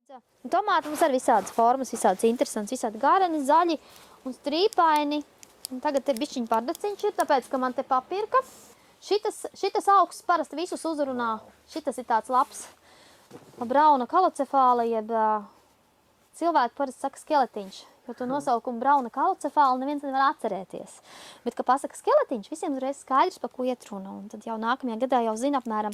Tomāti mums ir visādas formas, visādas interesantas, visādi gareni, zaļi un strīpaini. Un tagad te bišķiņ pardaciņš ir, tāpēc, ka man te papirka. Šitas augsts parasti visus uzrunā. Šitas ir tāds labs brauna kalocefāla, jeb cilvēki parasti saka skeletiņš. Jo to nosaukumu brauna kalocefāla neviens nevar atcerēties. Bet, ka pasaka skeletiņš, visiem uzreiz skaidrs, pa ko iet runa. Un tad jau nākamajā gadā jau zina apmēram,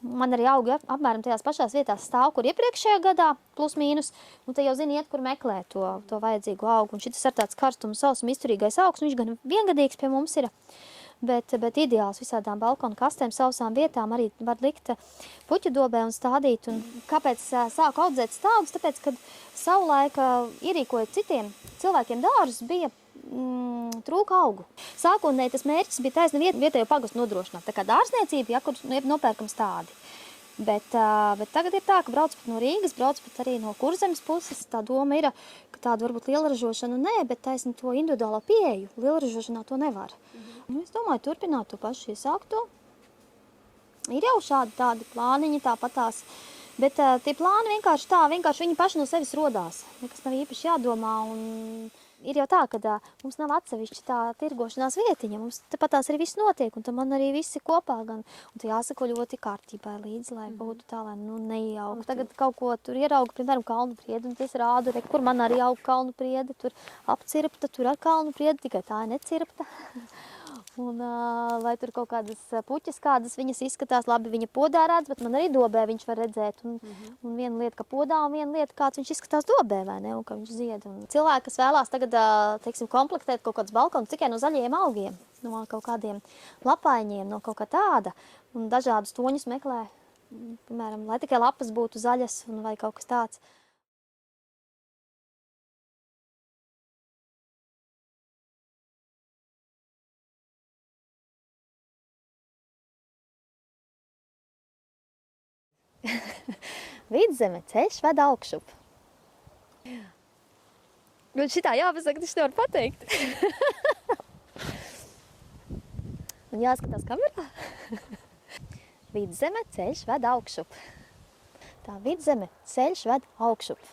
man arī auga apmēram tajās pašās vietās stāv, kur iepriekšējā gadā, plus mīnus, un te jau zina iet, kur meklēt to vajadzīgo augu. Un šitas ir tāds karstuma, sausuma izturīgais augs, viņš gan viengadīgs pie mums ir, bet ideāls visādām balkonu kastēm, sausām vietām arī var likt puķu dobē un stādīt. Un kāpēc sāku audzēt stādus? Tāpēc, kad savulaika ierīkojot citiem cilvēkiem dārzus, bija trūka augu. Sākotnēji tas mērķis bija taisni vietējo pagastu nodrošināt. Tā kā dārzniecība, ja, kur nopērkam stādi. Bet tagad ir tā, ka brauc pat no Rīgas, brauc pat arī no Kurzemes puses. Tā doma ir, ka tādu varbūt lielražošanu nē, bet taisni to individuālo pieeju. Lielražošanā to nevar. Es domāju, turpināt to pašu iesākto. Ir jau šādi tādi plāniņi, tāpatās. Bet tie plāni vienkārši viņi paši no sevis rodās. Nekas nav īpaši jādomā. Un ir jau tā, ka mums nav atsevišķi tā tirgošanās vietiņa. Mums tepatās arī viss notiek, un tam man arī visi kopā. Un tu jāsako ļoti kārtībai līdzi, lai būtu tā, lai neieaug. Tagad kaut ko tur ierauga, piemēram, kalnu priedi, un es rādu, kur man arī aug kalnu priedi, tur apcirpta, tur ar kalnu priedi, tikai tā ir necirpta. Un, vai tur kaut kādas puķas kādas viņas izskatās, labi viņa podā redz, bet man arī dobē viņš var redzēt. Un viena lieta, ka podā, un viena lieta, kāds viņš izskatās dobē, vai ne, un ka viņš zied. Un cilvēki, kas vēlās tagad, teiksim, komplektēt kaut kādus balkonus tikai no zaļiem augiem, no kaut kādiem lapaiņiem, no kaut kā tāda, un dažādus toņus meklē, piemēram, lai tikai lapas būtu zaļas, vai kaut kas tāds. Vidzeme, ceļš ved augšup. Un šitā jāpasaka, taču nevar pateikt. Un jāskatās kamerā. Vidzeme, ceļš ved augšup. Tā vidzeme, ceļš ved augšup.